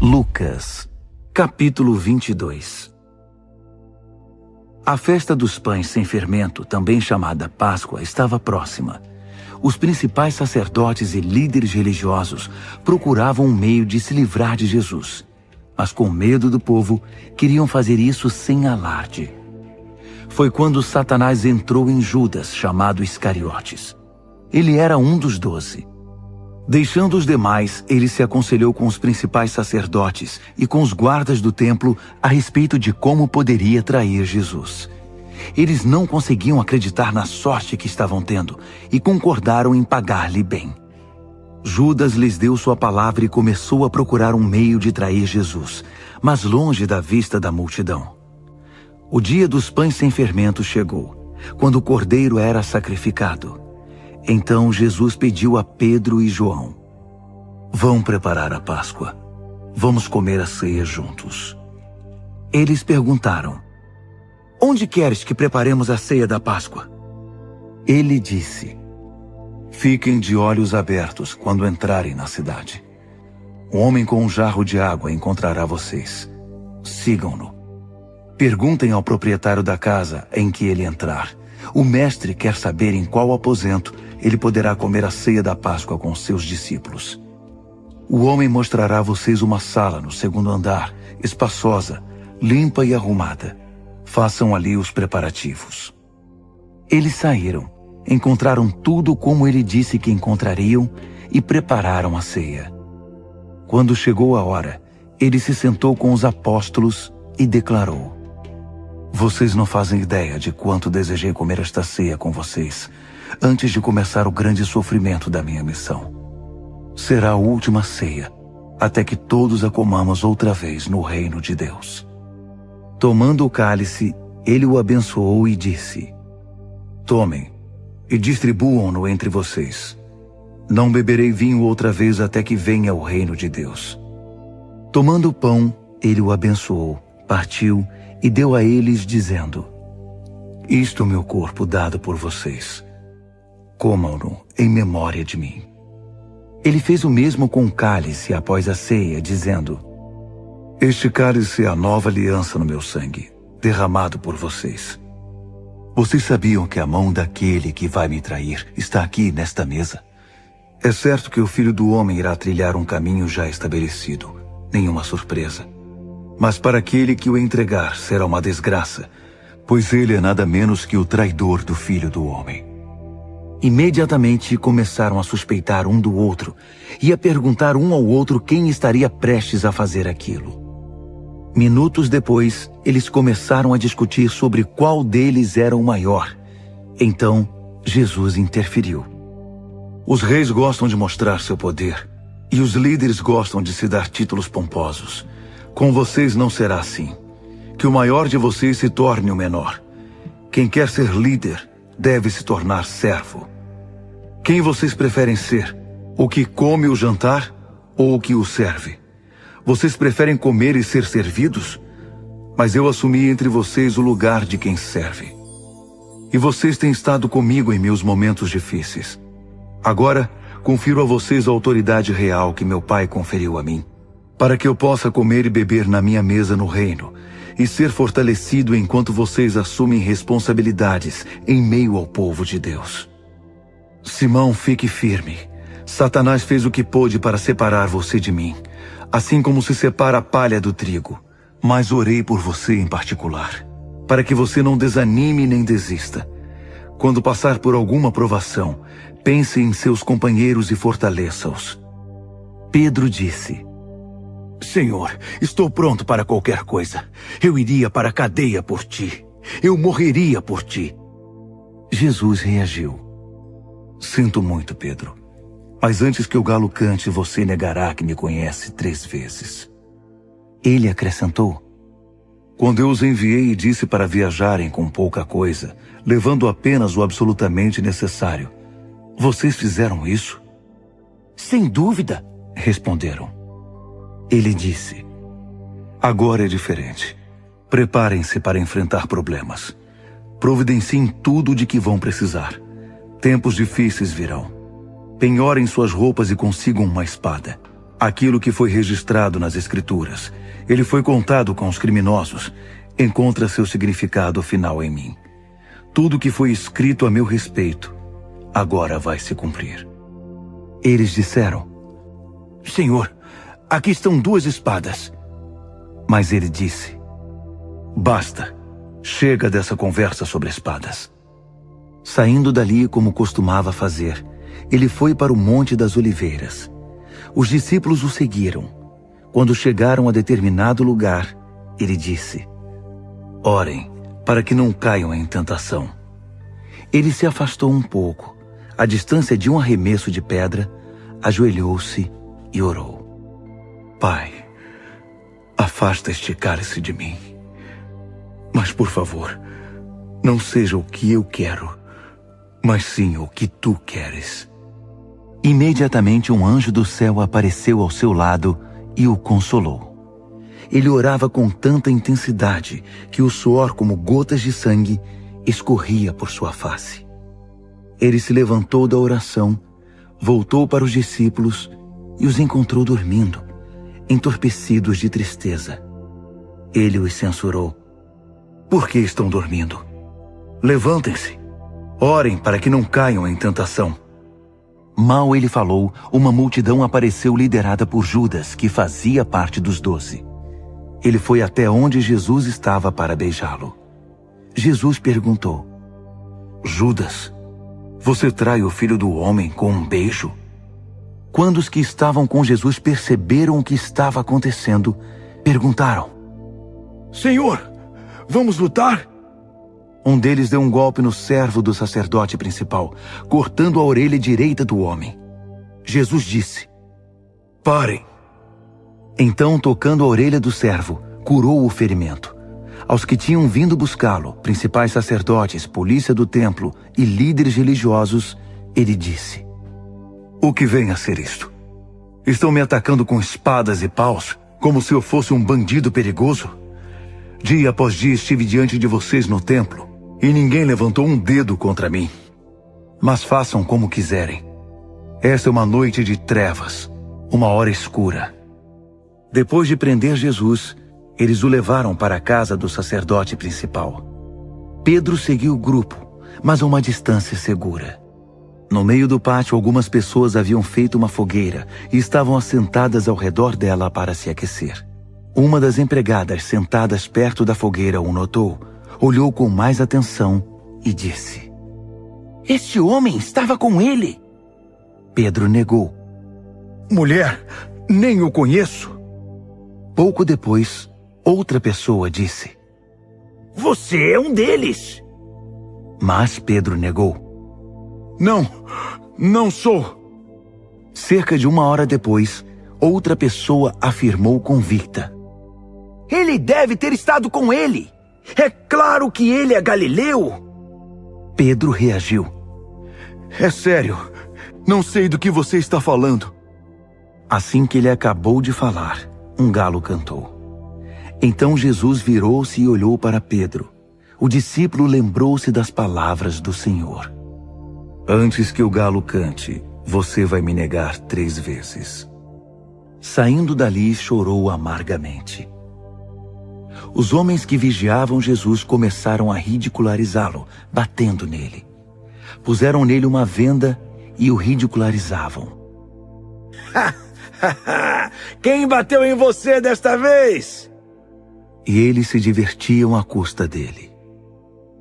Lucas, capítulo 22. A festa dos pães sem fermento, também chamada Páscoa, estava próxima. Os principais sacerdotes e líderes religiosos procuravam um meio de se livrar de Jesus, mas com medo do povo, queriam fazer isso sem alarde. Foi quando Satanás entrou em Judas, chamado Iscariotes. Ele era um dos 12. Deixando os demais, ele se aconselhou com os principais sacerdotes e com os guardas do templo a respeito de como poderia trair Jesus. Eles não conseguiam acreditar na sorte que estavam tendo e concordaram em pagar-lhe bem. Judas lhes deu sua palavra e começou a procurar um meio de trair Jesus, mas longe da vista da multidão. O dia dos pães sem fermento chegou, quando o cordeiro era sacrificado. Então Jesus pediu a Pedro e João: "Vão preparar a Páscoa. Vamos comer a ceia juntos." Eles perguntaram: "Onde queres que preparemos a ceia da Páscoa?" Ele disse: "Fiquem de olhos abertos quando entrarem na cidade. Um homem com um jarro de água encontrará vocês. Sigam-no. Perguntem ao proprietário da casa em que ele entrar. O mestre quer saber em qual aposento ele poderá comer a ceia da Páscoa com seus discípulos. O homem mostrará a vocês uma sala no segundo andar, espaçosa, limpa e arrumada. Façam ali os preparativos." Eles saíram, encontraram tudo como ele disse que encontrariam e prepararam a ceia. Quando chegou a hora, ele se sentou com os apóstolos e declarou: "Vocês não fazem ideia de quanto desejei comer esta ceia com vocês, antes de começar o grande sofrimento da minha missão. Será a última ceia, até que todos a comamos outra vez no reino de Deus." Tomando o cálice, ele o abençoou e disse: "Tomem e distribuam-no entre vocês. Não beberei vinho outra vez até que venha o reino de Deus." Tomando o pão, ele o abençoou, partiu e deu a eles, dizendo: "Isto é o meu corpo dado por vocês. Comam-no em memória de mim." Ele fez o mesmo com o cálice após a ceia, dizendo: "Este cálice é a nova aliança no meu sangue, derramado por vocês. Vocês sabiam que a mão daquele que vai me trair está aqui nesta mesa? É certo que o Filho do Homem irá trilhar um caminho já estabelecido, nenhuma surpresa. Mas para aquele que o entregar será uma desgraça, pois ele é nada menos que o traidor do Filho do Homem." Imediatamente começaram a suspeitar um do outro e a perguntar um ao outro quem estaria prestes a fazer aquilo. Minutos depois, eles começaram a discutir sobre qual deles era o maior. Então, Jesus interferiu. "Os reis gostam de mostrar seu poder, e os líderes gostam de se dar títulos pomposos. Com vocês não será assim. Que o maior de vocês se torne o menor. Quem quer ser líder deve se tornar servo. Quem vocês preferem ser? O que come o jantar ou o que o serve? Vocês preferem comer e ser servidos? Mas eu assumi entre vocês o lugar de quem serve. E vocês têm estado comigo em meus momentos difíceis. Agora, confiro a vocês a autoridade real que meu Pai conferiu a mim, para que eu possa comer e beber na minha mesa no reino, e ser fortalecido enquanto vocês assumem responsabilidades em meio ao povo de Deus. Simão, fique firme. Satanás fez o que pôde para separar você de mim, assim como se separa a palha do trigo. Mas orei por você em particular, para que você não desanime nem desista. Quando passar por alguma provação, pense em seus companheiros e fortaleça-os." Pedro disse: "Senhor, estou pronto para qualquer coisa. Eu iria para a cadeia por ti. Eu morreria por ti." Jesus reagiu: "Sinto muito, Pedro. Mas antes que o galo cante, você negará que me conhece 3 vezes." Ele acrescentou: "Quando eu os enviei e disse para viajarem com pouca coisa, levando apenas o absolutamente necessário, vocês fizeram isso?" "Sem dúvida", responderam. Ele disse: "Agora é diferente. Preparem-se para enfrentar problemas. Providenciem tudo de que vão precisar. Tempos difíceis virão. Penhorem suas roupas e consigam uma espada. Aquilo que foi registrado nas Escrituras, ele foi contado com os criminosos, encontra seu significado final em mim. Tudo que foi escrito a meu respeito, agora vai se cumprir. Eles disseram: Senhor, aqui estão 2 espadas. Mas ele disse: Basta, chega dessa conversa sobre espadas. Saindo dali como costumava fazer, ele foi para o Monte das Oliveiras. Os discípulos o seguiram. Quando chegaram a determinado lugar, ele disse: Orem, para que não caiam em tentação. Ele se afastou um pouco, à distância de um arremesso de pedra, ajoelhou-se e orou: Pai, afasta este cálice de mim. Mas, por favor, não seja o que eu quero, mas sim o que tu queres. Imediatamente um anjo do céu apareceu ao seu lado e o consolou. Ele orava com tanta intensidade que o suor, como gotas de sangue, escorria por sua face. Ele se levantou da oração, voltou para os discípulos e os encontrou dormindo, entorpecidos de tristeza. Ele os censurou: Por que estão dormindo? Levantem-se, orem para que não caiam em tentação. Mal ele falou, uma multidão apareceu liderada por Judas, que fazia parte dos 12. Ele foi até onde Jesus estava para beijá-lo. Jesus perguntou: Judas, você trai o Filho do Homem com um beijo? Quando os que estavam com Jesus perceberam o que estava acontecendo, perguntaram: Senhor, vamos lutar? Um deles deu um golpe no servo do sacerdote principal, cortando a orelha direita do homem. Jesus disse: Parem. Então, tocando a orelha do servo, curou o ferimento. Aos que tinham vindo buscá-lo, principais sacerdotes, polícia do templo e líderes religiosos, ele disse: O que vem a ser isto? Estão me atacando com espadas e paus, como se eu fosse um bandido perigoso? Dia após dia estive diante de vocês no templo, e ninguém levantou um dedo contra mim. Mas façam como quiserem. Esta é uma noite de trevas, uma hora escura. Depois de prender Jesus, eles o levaram para a casa do sacerdote principal. Pedro seguiu o grupo, mas a uma distância segura. No meio do pátio, algumas pessoas haviam feito uma fogueira e estavam assentadas ao redor dela para se aquecer. Uma das empregadas sentadas perto da fogueira o notou, olhou com mais atenção e disse: Este homem estava com ele. Pedro negou: Mulher, nem o conheço. Pouco depois, outra pessoa disse: Você é um deles. Mas Pedro negou: Não sou. Cerca de 1 hora depois, outra pessoa afirmou convicta: Ele deve ter estado com ele. É claro que ele é galileu. Pedro reagiu: É sério, não sei do que você está falando. Assim que ele acabou de falar, um galo cantou. Então Jesus virou-se e olhou para Pedro. O discípulo lembrou-se das palavras do Senhor: Antes que o galo cante, você vai me negar 3 vezes. Saindo dali, chorou amargamente. Os homens que vigiavam Jesus começaram a ridicularizá-lo, batendo nele. Puseram nele uma venda e o ridicularizavam. Quem bateu em você desta vez? E eles se divertiam à custa dele.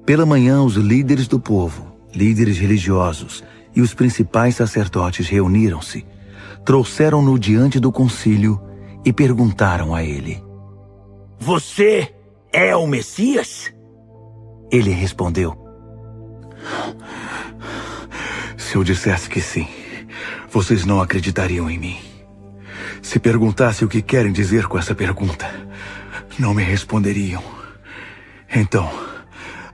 Pela manhã, os líderes do povo, líderes religiosos e os principais sacerdotes reuniram-se, trouxeram-no diante do concílio e perguntaram a ele: Você é o Messias? Ele respondeu: Se eu dissesse que sim, vocês não acreditariam em mim. Se perguntasse o que querem dizer com essa pergunta, não me responderiam. Então,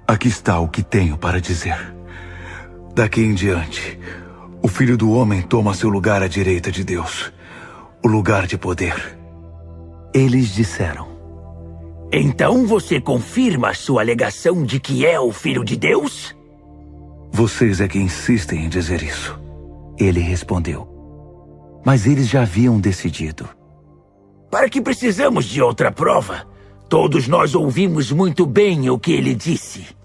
aqui está o que tenho para dizer. Daqui em diante, o Filho do Homem toma seu lugar à direita de Deus, o lugar de poder. Eles disseram: Então você confirma a sua alegação de que é o Filho de Deus? Vocês é que insistem em dizer isso. Ele respondeu: Mas eles já haviam decidido. Para que precisamos de outra prova? Todos nós ouvimos muito bem o que ele disse.